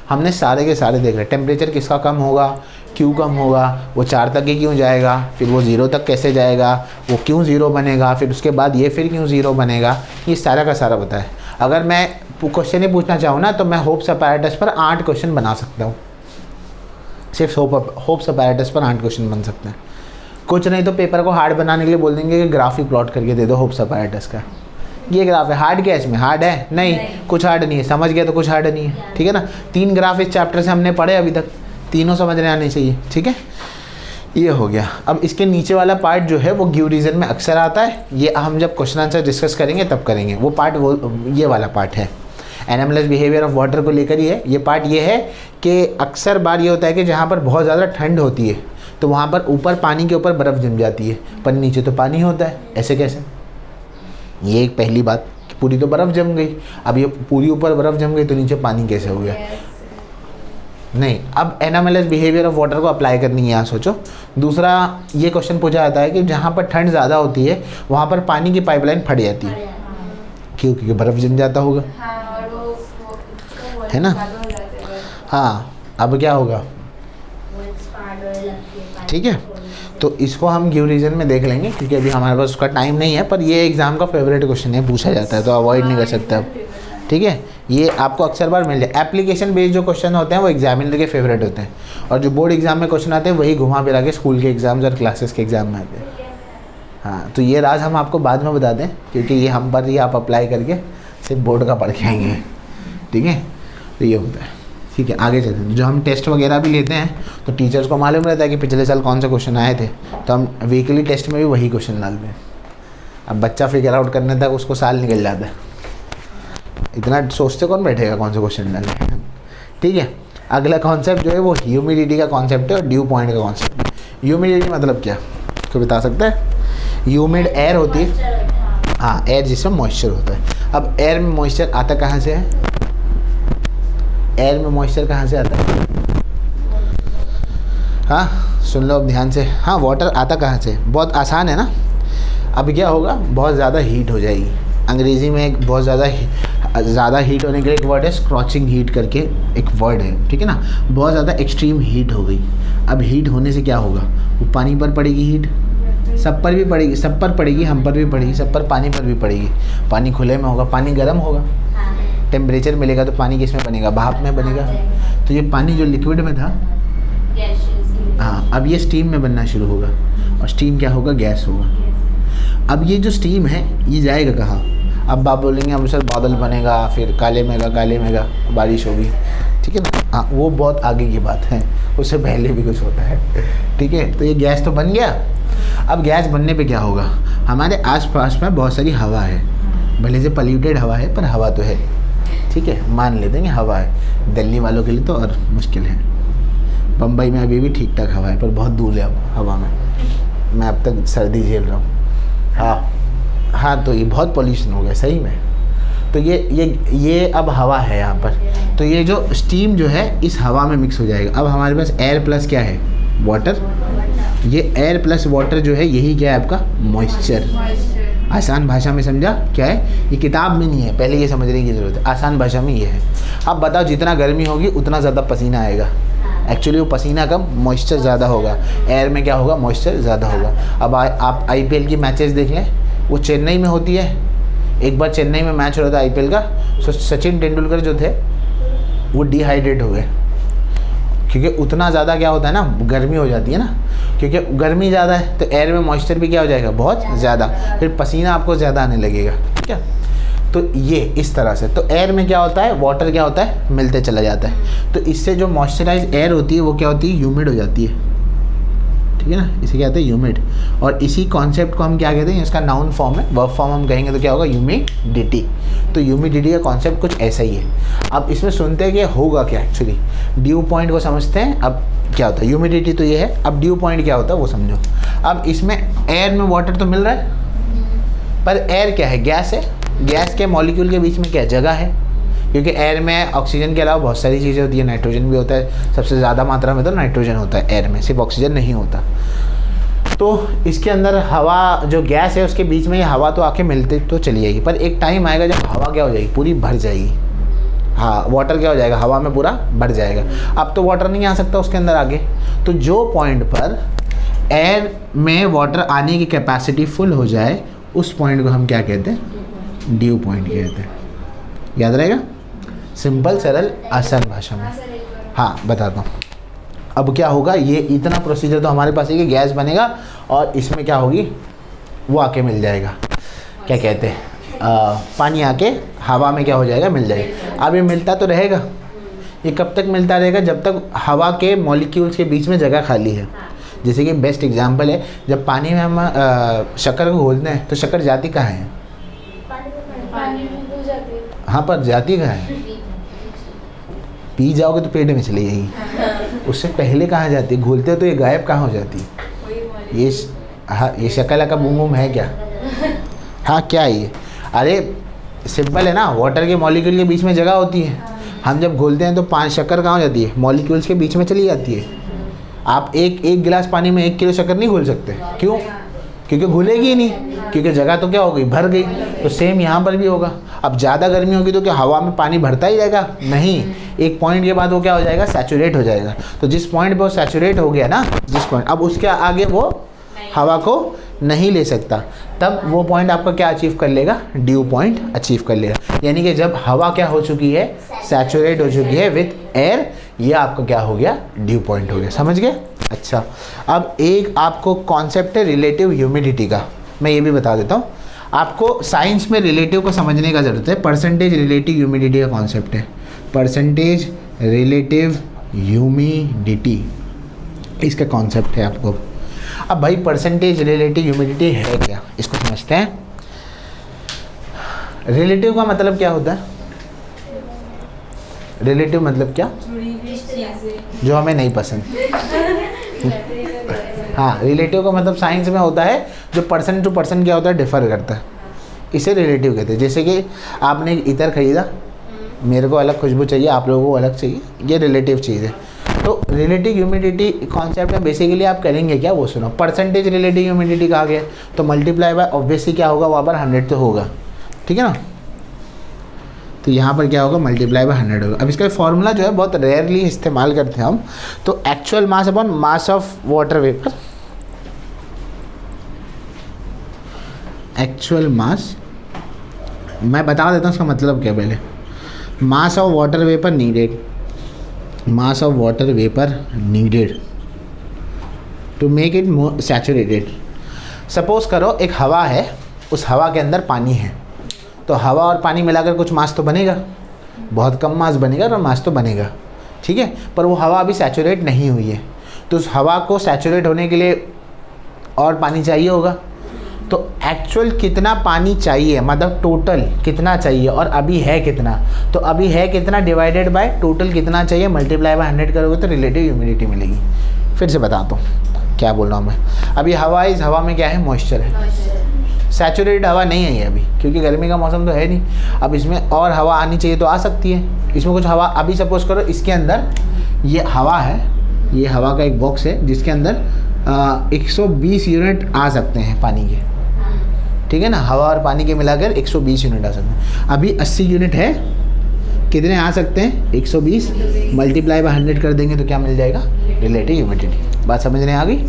हमने सारे के सारे देख रहे। टेम्परेचर किसका कम होगा, क्यों कम होगा, वो 4 तक ही क्यों जाएगा, फिर वो 0 तक कैसे जाएगा, वो क्यों 0 बनेगा, फिर उसके बाद ये फिर क्यों 0 बनेगा, ये सारा का सारा पता है। अगर मैं क्वेश्चन ही पूछना चाहूँ ना तो मैं होप्स अपैरेटस पर 8 क्वेश्चन बना सकता हूँ। सिर्फ होप्स अपैरेटस पर 8 क्वेश्चन बन सकते हैं। कुछ नहीं तो पेपर को हार्ड बनाने के लिए बोल देंगे कि ग्राफ ही प्लॉट करके दे दो होप्स अपैरेटस का। ये ग्राफ है, हार्ड क्या है इसमें, हार्ड है नहीं, कुछ हार्ड नहीं है। समझ गया तो कुछ हार्ड नहीं है, ठीक है ना। 3 ग्राफ इस चैप्टर से हमने पढ़े अभी तक, तीनों समझने आने चाहिए, ठीक है। ये हो गया। अब इसके नीचे वाला पार्ट जो है वो गिव रीजन में अक्सर आता है। ये हम जब क्वेश्चन आंसर डिस्कस करेंगे तब करेंगे वो पार्ट, वो ये वाला पार्ट है एनोमलस बिहेवियर ऑफ वाटर को लेकर ही है। ये पार्ट ये है कि अक्सर बार ये होता है कि जहाँ पर बहुत ज़्यादा ठंड होती है तो वहाँ पर ऊपर पानी के ऊपर बर्फ़ जम जाती है, पर नीचे तो पानी होता है। ऐसे कैसे, ये एक पहली बात कि पूरी तो बर्फ़ जम गई। अब ये पूरी ऊपर बर्फ़ जम गई तो नीचे पानी कैसे हो गया। नहीं, अब एनोमलस बिहेवियर ऑफ वाटर को अप्लाई करनी है यहाँ सोचो। दूसरा ये क्वेश्चन पूछा जाता है कि जहाँ पर ठंड ज़्यादा होती है वहाँ पर पानी की पाइपलाइन फट जाती है, क्यों, क्योंकि बर्फ़ जम जाता होगा, है ना। हाँ, अब क्या होगा, ठीक है। तो इसको हम गिव रीजन में देख लेंगे क्योंकि अभी हमारे पास उसका टाइम नहीं है, पर ये एग्ज़ाम का फेवरेट क्वेश्चन है, पूछा जाता है तो अवॉइड नहीं कर सकते अब, ठीक है। ये आपको अक्सर बार मिल जाए। एप्लीकेशन बेस्ड जो क्वेश्चन होते हैं वो एग्जामिनर के फेवरेट होते हैं, और जो बोर्ड एग्जाम में क्वेश्चन आते हैं वही घुमा फिरा के स्कूल के एग्जाम्स और क्लासेस के एग्जाम में आते हैं। हाँ, तो ये राज हम आपको बाद में बता दें क्योंकि ये हम पर ही आप अप्लाई करके सिर्फ बोर्ड का पढ़ के आएंगे, ठीक है। तो ये होता है, ठीक है। आगे चलते हैं। जो हम टेस्ट वगैरह भी लेते हैं तो टीचर्स को मालूम रहता है कि पिछले साल कौन से क्वेश्चन आए थे, तो हम वीकली टेस्ट में भी वही क्वेश्चन डालते हैं। अब बच्चा फिगर आउट करने तक उसको साल निकल जाता है, इतना सोचते कौन बैठेगा कौन से क्वेश्चन डालने, ठीक है। अगला कॉन्सेप्ट जो है वो ह्यूमिडिटी का कॉन्सेप्ट है और ड्यू पॉइंट का कॉन्सेप्ट है। ह्यूमिडिटी मतलब क्या, तो बता सकता है। ह्यूमिड एयर होती है, हाँ, एयर जिसमें मॉइस्चर होता है। अब एयर में मॉइस्चर आता कहाँ से है, एयर में मॉइस्चर कहाँ से आता है, हाँ सुन लो अब ध्यान से। हाँ, वाटर आता कहाँ से, बहुत आसान है ना। अब क्या होगा, बहुत ज़्यादा हीट हो जाएगी। अंग्रेज़ी में एक बहुत ज़्यादा हीट होने के लिए एक वर्ड है स्क्रॉचिंग हीट करके एक वर्ड है, ठीक है ना। बहुत ज़्यादा एक्सट्रीम हीट हो गई। अब हीट होने से क्या होगा, वो पानी पर पड़ेगी हीट, सब पर भी पड़ेगी, सब पर पड़ेगी, हम पर भी पड़ेगी, सब पर पानी पर भी पड़ेगी। पानी खुले में होगा, पानी गर्म होगा, टेम्परेचर मिलेगा तो पानी किस में बनेगा, भाप में बनेगा। तो ये पानी जो लिक्विड में था, हाँ, अब ये स्टीम में बनना शुरू होगा और स्टीम क्या होगा, गैस होगा। अब ये जो स्टीम है ये जाएगा कहाँ, अब आप बोलेंगे हम सर बादल बनेगा, फिर काले मेगा बारिश होगी, ठीक है ना। हाँ, वो बहुत आगे की बात है, उससे पहले भी कुछ होता है, ठीक है। तो ये गैस तो बन गया। अब गैस बनने पे क्या होगा, हमारे आसपास में बहुत सारी हवा है, भले से पॉल्यूटेड हवा है पर हवा तो है, ठीक है, मान लेते हैं कि हवा है। दिल्ली वालों के लिए तो और मुश्किल है, बम्बई में अभी भी ठीक ठाक हवा है पर बहुत दूर है अब हवा में, मैं अब तक सर्दी झेल रहा हूँ। हाँ, तो ये बहुत पॉल्यूशन हो गया सही में। तो ये अब हवा है यहाँ पर, तो ये जो स्टीम जो है इस हवा में मिक्स हो जाएगा। अब हमारे पास एयर प्लस क्या है, वाटर। ये एयर प्लस वाटर जो है यही क्या है आपका, मॉइस्चर। आसान भाषा में समझा क्या है, ये किताब में नहीं है, पहले ये समझने की ज़रूरत है। आसान भाषा में ये है। अब बताओ, जितना गर्मी होगी उतना ज़्यादा पसीना आएगा। एक्चुअली वो पसीना कम, मॉइस्चर ज़्यादा होगा। एयर में क्या होगा, मॉइस्चर ज़्यादा होगा। अब आप IPL की मैचेस देख लें, वो चेन्नई में होती है। एक बार चेन्नई में मैच हो रहा था IPL का, तो सचिन तेंदुलकर जो थे वो डिहाइड्रेट हो गए, क्योंकि उतना ज़्यादा क्या होता है ना, गर्मी हो जाती है ना, क्योंकि गर्मी ज़्यादा है तो एयर में मॉइस्चर भी क्या हो जाएगा, बहुत ज़्यादा, फिर पसीना आपको ज़्यादा आने लगेगा, ठीक है। तो ये इस तरह से, तो एयर में क्या होता है, वाटर क्या होता है, मिलते चला जाता है। तो इससे जो मॉइस्चराइज एयर होती है वो क्या होती है, ह्यूमिड हो जाती है, ठीक है ना। इसे क्या कहते हैं, ह्यूमिड। और इसी कॉन्सेप्ट को हम क्या कहते हैं, इसका नाउन फॉर्म है, वर्ब फॉर्म हम कहेंगे तो क्या होगा, ह्यूमिडिटी। तो ह्यूमिडिटी का कॉन्सेप्ट कुछ ऐसा ही है। अब इसमें सुनते हैं कि होगा क्या, एक्चुअली ड्यू पॉइंट को समझते हैं। अब क्या होता है, ह्यूमिडिटी तो ये है, अब ड्यू पॉइंट क्या होता है वो समझो। अब इसमें एयर में वाटर तो मिल रहा है, पर एयर क्या है, गैस है, गैस के मॉलिक्यूल के बीच में क्या जगह है, क्योंकि एयर में ऑक्सीजन के अलावा बहुत सारी चीज़ें होती है, नाइट्रोजन भी होता है, सबसे ज़्यादा मात्रा में तो नाइट्रोजन होता है एयर में, सिर्फ ऑक्सीजन नहीं होता। तो इसके अंदर हवा जो गैस है उसके बीच में ये हवा तो आके मिलते तो चली जाएगी, पर एक टाइम आएगा जब हवा क्या हो जाएगी, पूरी भर जाएगी। हाँ, वाटर क्या हो जाएगा, हवा में पूरा भर जाएगा। अब तो वाटर नहीं आ सकता उसके अंदर आगे, तो जो पॉइंट पर एयर में वाटर आने की कैपेसिटी फुल हो जाए उस पॉइंट को हम क्या कहते हैं, ड्यू पॉइंट कहते हैं। याद रहेगा, सिंपल सरल आसान भाषा में। हाँ बताता हूँ। अब क्या होगा, ये इतना प्रोसीजर तो हमारे पास है कि गैस बनेगा और इसमें क्या होगी, वो आके मिल जाएगा, क्या कहते हैं, पानी आके हवा में क्या हो जाएगा, मिल जाएगा। अब ये मिलता तो रहेगा, ये कब तक मिलता रहेगा, जब तक हवा के मॉलिक्यूल्स के बीच में जगह खाली है। जैसे कि बेस्ट एग्जांपल है, जब पानी में हम शक्कर को घोलते हैं तो शक्कर जाती कहाँ है, पानी में घुल जाती है। हाँ, पर जाती कहाँ है, पी जाओगे तो पेट में चली जाएगी, उससे पहले कहाँ जाती है, घोलते हो तो ये गायब कहाँ हो जाती है। ये हाँ, ये शक्ल का बूम बूम है क्या, हाँ क्या है ये, अरे सिंपल है ना, वाटर के मॉलिक्यूल के बीच में जगह होती है, हम जब घोलते हैं तो पाँच शक्कर कहाँ हो जाती है, मॉलिक्यूल्स के बीच में चली जाती है। आप एक गिलास पानी में 1 किलो शक्कर नहीं घोल सकते, क्यों, क्योंकि घुलेगी ही नहीं, क्योंकि जगह तो क्या हो गई, भर गई। तो सेम यहाँ पर भी होगा। अब ज़्यादा गर्मी होगी तो क्या हवा में पानी भरता ही रहेगा, नहीं, एक पॉइंट के बाद वो क्या हो जाएगा, सैचुरेट हो जाएगा। तो जिस पॉइंट पे वो सैचुरेट हो गया ना, जिस पॉइंट, अब उसके आगे वो हवा को नहीं ले सकता, तब वो पॉइंट आपका क्या अचीव कर लेगा, ड्यू पॉइंट अचीव कर लेगा। यानी कि जब हवा क्या हो चुकी है, सैचुरेट हो चुकी है विथ एयर, ये आपका क्या हो गया, ड्यू पॉइंट हो गया। समझ गए। अच्छा, अब एक आपको कॉन्सेप्ट है रिलेटिव ह्यूमिडिटी का, मैं ये भी बता देता हूँ आपको। साइंस में रिलेटिव को समझने का ज़रूरत है। परसेंटेज रिलेटिव ह्यूमिडिटी का कॉन्सेप्ट है, परसेंटेज रिलेटिव ह्यूमिडिटी, इसका कॉन्सेप्ट है आपको। अब भाई परसेंटेज रिलेटिव ह्यूमिडिटी है क्या, इसको समझते हैं। रिलेटिव का मतलब क्या होता है, रिलेटिव मतलब क्या, जो हमें नहीं पसंद। हाँ, रिलेटिव का मतलब साइंस में होता है जो पर्सन टू पर्सन क्या होता है, डिफर करता है, इसे रिलेटिव कहते हैं। जैसे कि आपने एक इत्र खरीदा, मेरे को अलग खुशबू चाहिए, आप लोगों को अलग चाहिए, ये रिलेटिव चीज़ है। तो रिलेटिव ह्यूमिडिटी कॉन्सेप्ट में बेसिकली आप करेंगे क्या, वो सुनो। परसेंटेज रिलेटिव ह्यूमिडिटी कहा गया तो मल्टीप्लाई बाय ऑब्वियसली क्या होगा, वहाँ पर 100 तो होगा, ठीक है ना। तो यहाँ पर क्या होगा, मल्टीप्लाई बाय 100 होगा। अब इसका फॉर्मूला जो है बहुत रेयरली इस्तेमाल करते हैं हम। तो actual mass upon mass of water vapour, actual mass, मैं बता देता हूँ इसका मतलब क्या पहले। Mass of water vapour needed, mass of water vapour needed to make it more saturated. Suppose करो एक हवा है, उस हवा के अंदर पानी है, तो हवा और पानी मिलाकर कुछ मास तो बनेगा, बहुत कम मास बनेगा और मास तो बनेगा, ठीक है। पर वो हवा अभी सैचुरेट नहीं हुई है, तो उस हवा को सैचुरेट होने के लिए और पानी चाहिए होगा। तो एक्चुअल कितना पानी चाहिए, मतलब टोटल कितना चाहिए और अभी है कितना, तो अभी है कितना डिवाइडेड बाय टोटल कितना चाहिए, मल्टीप्लाई बाय 100 करोगे तो रिलेटिव ह्यूमिडिटी मिलेगी। फिर से बताता हूँ क्या बोल रहा हूँ मैं। अभी हवा, इस हवा में क्या है, मॉइस्चर है, सैचुरेटेड हवा नहीं है ये अभी, क्योंकि गर्मी का मौसम तो है नहीं। अब इसमें और हवा आनी चाहिए तो आ सकती है, इसमें कुछ हवा, अभी सपोज करो इसके अंदर ये हवा है, ये हवा का एक बॉक्स है जिसके अंदर 120 यूनिट आ सकते हैं पानी के, ठीक है ना। हवा और पानी के मिलाकर 120 यूनिट आ सकते हैं। अभी 80 यूनिट है, कितने आ सकते हैं, 120, मल्टीप्लाई बाय 100 कर देंगे तो क्या मिल जाएगा, रिलेटिव ह्यूमिडिटी। बात समझने आ गई,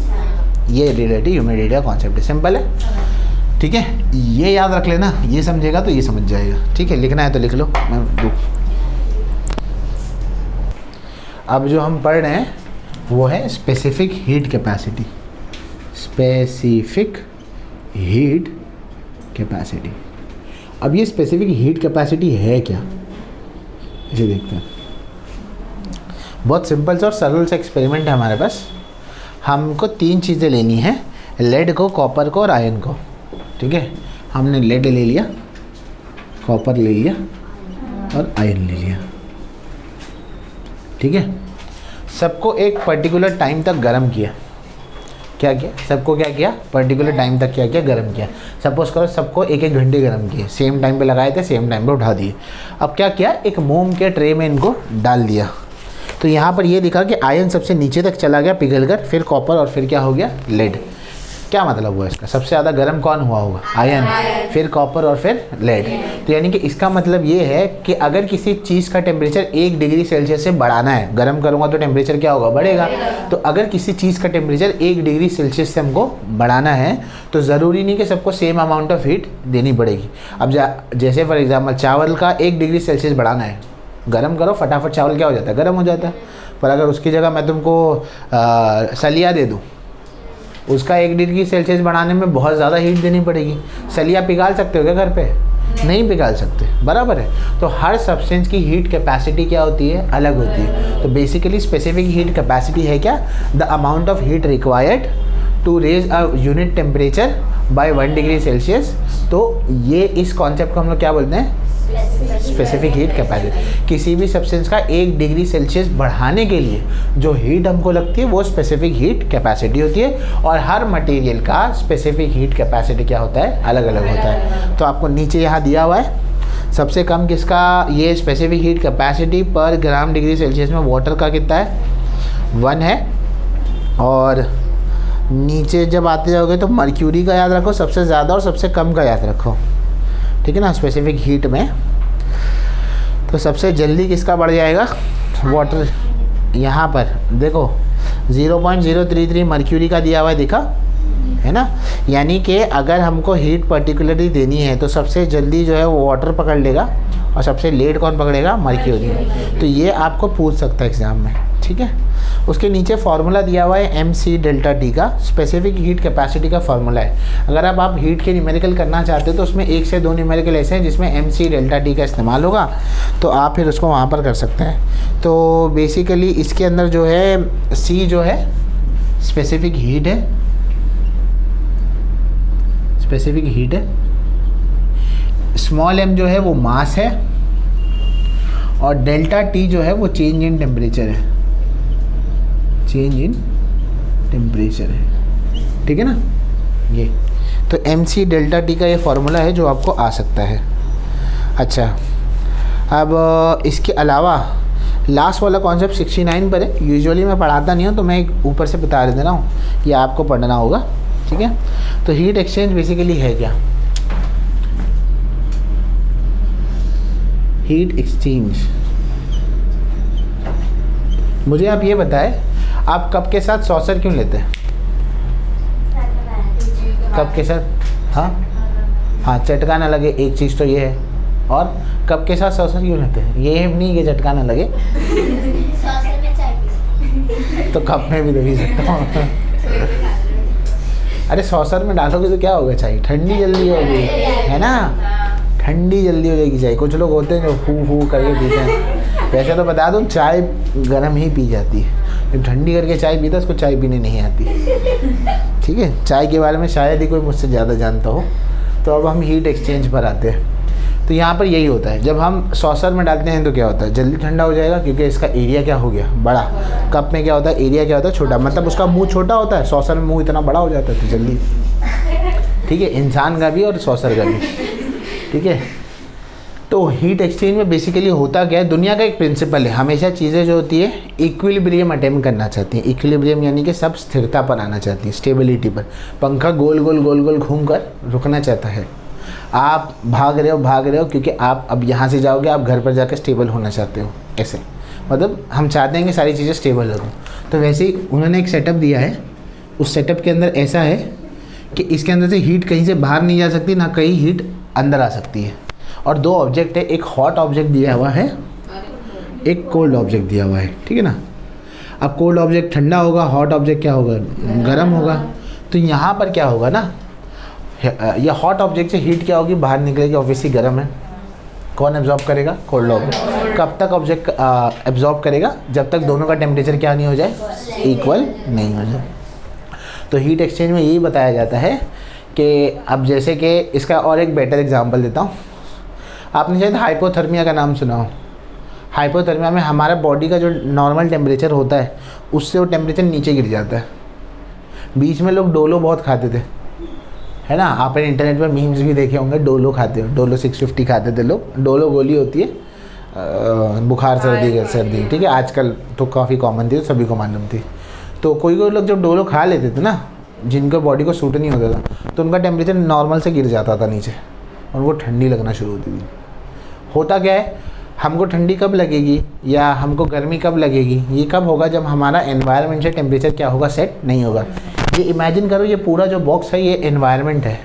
ये रिलेटिव ह्यूमिडिटी का कॉन्सेप्ट है, सिंपल है, ठीक है। ये याद रख लेना, ये समझेगा तो ये समझ जाएगा, ठीक है। लिखना है तो लिख लो, मैं दूँ। अब जो हम पढ़ रहे हैं वो है specific heat capacity, specific heat capacity. अब ये स्पेसिफिक हीट कैपेसिटी है क्या, इसे देखते हैं। बहुत सिंपल सा और सरल सा एक्सपेरिमेंट है हमारे पास। हमको 3 चीज़ें लेनी है, लेड को, कॉपर को और आयरन को, ठीक है। हमने लेड ले लिया, कॉपर ले लिया और आयरन ले लिया, ठीक है। सबको एक पर्टिकुलर टाइम तक गर्म किया, क्या किया, सबको क्या किया, पर्टिकुलर टाइम तक क्या किया, गर्म किया। सपोज करो सबको 1-1 घंटे गर्म किए, सेम टाइम पे लगाए थे, सेम टाइम पे उठा दिए। अब क्या किया, एक मोम के ट्रे में इनको डाल दिया। तो यहाँ पर ये दिखा कि आयन सबसे नीचे तक चला गया पिघलकर, फिर कॉपर और फिर क्या हो गया, लेड। क्या मतलब हुआ इसका, सबसे ज़्यादा गर्म कौन हुआ होगा, आयन, फिर कॉपर और फिर लेड। तो यानी कि इसका मतलब ये है कि अगर किसी चीज़ का टेम्परेचर 1 डिग्री सेल्सियस से बढ़ाना है, गर्म करूँगा तो टेम्परेचर क्या होगा, बढ़ेगा। तो अगर किसी चीज़ का टेम्परेचर 1 डिग्री सेल्सियस से हमको बढ़ाना है तो ज़रूरी नहीं कि सबको सेम अमाउंट ऑफ हीट देनी पड़ेगी। अब जैसे फॉर एग्जाम्पल चावल का 1 डिग्री सेल्सियस बढ़ाना है, गर्म करो फटाफट चावल क्या हो जाता है, गर्म हो जाता है। पर अगर उसकी जगह मैं तुमको सलिया दे दूँ, उसका 1 डिग्री सेल्सियस बढ़ाने में बहुत ज़्यादा हीट देनी पड़ेगी। सलिया पिघाल सकते हो क्या घर पे, नहीं पिघाल सकते, बराबर है। तो हर सब्सटेंस की हीट कैपेसिटी क्या होती है, अलग होती है। तो बेसिकली स्पेसिफिक हीट कैपेसिटी है क्या, the amount of heat required to raise a unit temperature by 1 degree Celsius. तो ये इस कॉन्सेप्ट को हम लोग क्या बोलते हैं, स्पेसिफिक हीट कैपेसिटी। किसी भी सब्सटेंस का 1 डिग्री सेल्सियस बढ़ाने के लिए जो हीट हमको लगती है वो स्पेसिफिक हीट कैपेसिटी होती है। और हर मटेरियल का स्पेसिफिक हीट कैपेसिटी क्या होता है, अलग अलग होता है। तो आपको नीचे यहाँ दिया हुआ है सबसे कम किसका, ये स्पेसिफिक हीट कैपेसिटी पर ग्राम डिग्री सेल्सियस में वाटर का कितना है, 1 है। और नीचे जब आते जाओगे तो मर्क्यूरी का याद रखो सबसे ज़्यादा और सबसे कम का याद रखो, ठीक है ना, स्पेसिफिक हीट में। तो सबसे जल्दी किसका बढ़ जाएगा, वाटर। यहाँ पर देखो 0.033 मर्क्यूरी का दिया हुआ है, दिखा है ना। यानी कि अगर हमको हीट पर्टिकुलरली देनी है तो सबसे जल्दी जो है वो वाटर पकड़ लेगा और सबसे लेट कौन पकड़ेगा, मर्क्यूरी। तो ये आपको पूछ सकता है एग्ज़ाम में, ठीक है। उसके नीचे फार्मूला दिया हुआ है mc डेल्टा टी का, स्पेसिफिक हीट कैपेसिटी का फार्मूला है। अगर अब आप हीट के न्यूमेरिकल करना चाहते हो तो उसमें 1 से 2 न्यूमेरिकल ऐसे हैं जिसमें mc डेल्टा टी का इस्तेमाल होगा, तो आप फिर उसको वहाँ पर कर सकते हैं। तो बेसिकली इसके अंदर जो है c जो है स्पेसिफिक हीट है, स्पेसिफिक हीट है, स्मॉल m जो है वो मास है, और डेल्टा टी जो है वो चेंज इन टेम्परेचर है, चेंज इन टेम्परेचर है, ठीक है ना। ये तो mc डेल्टा टी का ये फार्मूला है जो आपको आ सकता है। अच्छा, अब इसके अलावा लास्ट वाला कॉन्सेप्ट 69 पर है। यूजुअली मैं पढ़ाता नहीं हूँ तो मैं एक ऊपर से बता दे रहा हूँ, ये आपको पढ़ना होगा, ठीक है। तो हीट एक्सचेंज बेसिकली है क्या, हीट एक्सचेंज। मुझे आप ये बताएं, आप कप के साथ सॉसर क्यों लेते हैं, कप के साथ, हाँ हाँ, चटका ना लगे, एक चीज़ तो ये है। और कप के साथ सॉसर क्यों लेते हैं, ये नहीं कि चटका ना लगे, तो कप में भी तो पी सकता हूँ। अरे सॉसर में डालोगे तो क्या होगा, चाय ठंडी जल्दी होगी, है ना, ठंडी जल्दी हो जाएगी चाय। कुछ लोग होते हैं जो फू करके पीते हैं, वैसे तो बता दूँ चाय गर्म ही पी जाती है, जब ठंडी करके चाय पीता है उसको चाय पीने नहीं आती, ठीक है। चाय के बारे में शायद ही कोई मुझसे ज़्यादा जानता हो। तो अब हम हीट एक्सचेंज पर आते हैं। तो यहाँ पर यही होता है, जब हम सॉसर में डालते हैं तो क्या होता है, जल्दी ठंडा हो जाएगा क्योंकि इसका एरिया क्या हो गया, बड़ा। कप में क्या होता है, एरिया क्या होता है, छोटा, मतलब उसका मुंह छोटा होता है, सॉसर में मुंह इतना बड़ा हो जाता है, तो जल्दी, ठीक है, इंसान का भी और सॉसर का भी, ठीक है। तो हीट एक्सचेंज में बेसिकली होता क्या है, दुनिया का एक प्रिंसिपल है, हमेशा चीज़ें जो होती है इक्विलिब्रियम अटेम्प्ट करना चाहती हैं। इक्विलिब्रियम यानी कि सब स्थिरता पर आना चाहती है, स्टेबिलिटी पर। पंखा गोल गोल घूम कर रुकना चाहता है। आप भाग रहे हो क्योंकि आप अब यहाँ से जाओगे, आप घर पर जाकर स्टेबल होना चाहते हो, ऐसे, मतलब हम चाहते हैं कि सारी चीज़ें स्टेबल हो। तो वैसे ही उन्होंने एक सेटअप दिया है, उस सेटअप के अंदर ऐसा है कि इसके अंदर से हीट कहीं से बाहर नहीं जा सकती, ना कहीं हीट अंदर आ सकती है। और 2 ऑब्जेक्ट है, एक हॉट ऑब्जेक्ट दिया हुआ है, एक कोल्ड ऑब्जेक्ट दिया हुआ है, ठीक है ना। अब कोल्ड ऑब्जेक्ट ठंडा होगा, हॉट ऑब्जेक्ट क्या होगा, गर्म होगा। तो यहाँ पर क्या होगा ना, ये हॉट ऑब्जेक्ट से हीट क्या होगी, बाहर निकलेगी, ऑब्वियसली गर्म है। कौन एब्जॉर्ब करेगा, कोल्ड ऑब्जेक्ट। कब तक ऑब्जेक्ट एब्जॉर्ब करेगा, जब तक दोनों का टेम्परेचर क्या नहीं हो जाए, इक्वल नहीं हो जाए। तो हीट एक्सचेंज में यही बताया जाता है कि अब जैसे कि इसका और एक बेटर एग्जांपल देता हूँ। आपने शायद हाइपोथर्मिया का नाम सुना हो। हाइपोथर्मिया में हमारा बॉडी का जो नॉर्मल टेम्परेचर होता है उससे वो टेम्परेचर नीचे गिर जाता है। बीच में लोग डोलो बहुत खाते थे, है ना, आपने इंटरनेट पर मीम्स भी देखे होंगे, डोलो खाते हो, डोलो 650 खाते थे लोग। डोलो गोली होती है बुखार सर्दी, ठीक है, आजकल तो काफ़ी कॉमन थी, तो सभी को मालूम थी। तो कोई लोग जब डोलो खा लेते थे ना, जिनका बॉडी को सूट नहीं होता था, तो उनका टेम्परेचर नॉर्मल से गिर जाता था नीचे, और उनको ठंडी लगना शुरू होती थी। होता क्या है, हमको ठंडी कब लगेगी या हमको गर्मी कब लगेगी, ये कब होगा, जब हमारा एनवायरनमेंट से टेम्परेचर क्या होगा, सेट नहीं होगा। ये इमेजिन करो, ये पूरा जो बॉक्स है ये एनवायरनमेंट है,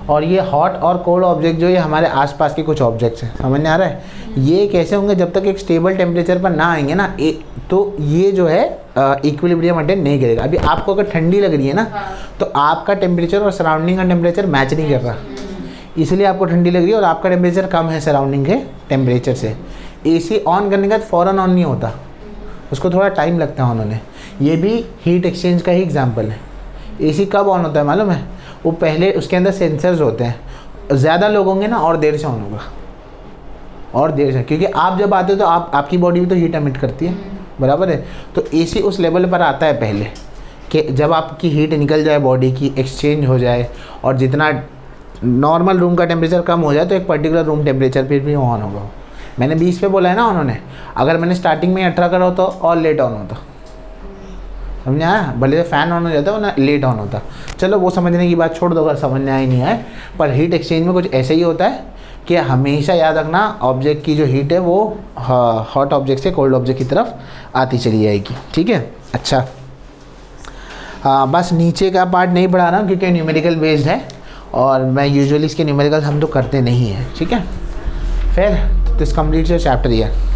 और ये हॉट और कोल्ड ऑब्जेक्ट जो ये हमारे आसपास के कुछ ऑब्जेक्ट्स हैं, समझ में आ रहा है। ये कैसे होंगे, जब तक एक स्टेबल टेम्परेचर पर ना आएंगे ना, तो ये जो है इक्विलिब्रियम अटेन नहीं करेगा। अभी आपको अगर ठंडी लग रही है ना, तो आपका टेम्परेचर और सराउंडिंग का टेम्परेचर मैच नहीं कर रहा, इसलिए आपको ठंडी लग रही है, और आपका टेम्परेचर कम है सराउंडिंग के टेम्परेचर से। एसी ऑन करने के बाद फ़ौरन ऑन नहीं होता, उसको थोड़ा टाइम लगता है। उन्होंने ये भी हीट एक्सचेंज का ही एग्जाम्पल है। एसी कब ऑन होता है मालूम है, वो पहले उसके अंदर सेंसर्स होते हैं, ज़्यादा लोग होंगे ना और देर से ऑन होगा, और देर से, क्योंकि आप जब आते हो तो आपकी बॉडी भी तो हीट एमिट करती है, बराबर है। तो एसी उस लेवल पर आता है पहले कि जब आपकी हीट निकल जाए, बॉडी की एक्सचेंज हो जाए, और जितना नॉर्मल रूम का टेम्परेचर कम हो जाए, तो एक पर्टिकुलर रूम टेम्परेचर पर भी ऑन होगा। मैंने 20 पे बोला है ना उन्होंने, अगर मैंने स्टार्टिंग में 18 करा तो और लेट ऑन होता, समझ आया, भले से फ़ैन ऑन हो जाता है ना, लेट ऑन होता। चलो वो समझने की बात छोड़ दो, अगर समझ में आए नहीं आए, पर हीट एक्सचेंज में कुछ ऐसे ही होता है कि हमेशा याद रखना, ऑब्जेक्ट की जो हीट है वो हॉट ऑब्जेक्ट से कोल्ड ऑब्जेक्ट की तरफ आती चली जाएगी, ठीक है। अच्छा, बस नीचे का पार्ट नहीं पढ़ा रहा हूँ क्योंकि न्यूमेरिकल बेस्ड है, और मैं यूजुअली इसके न्यूमेरिकल हम तो करते नहीं हैं, ठीक है। फिर this completes your chapter here.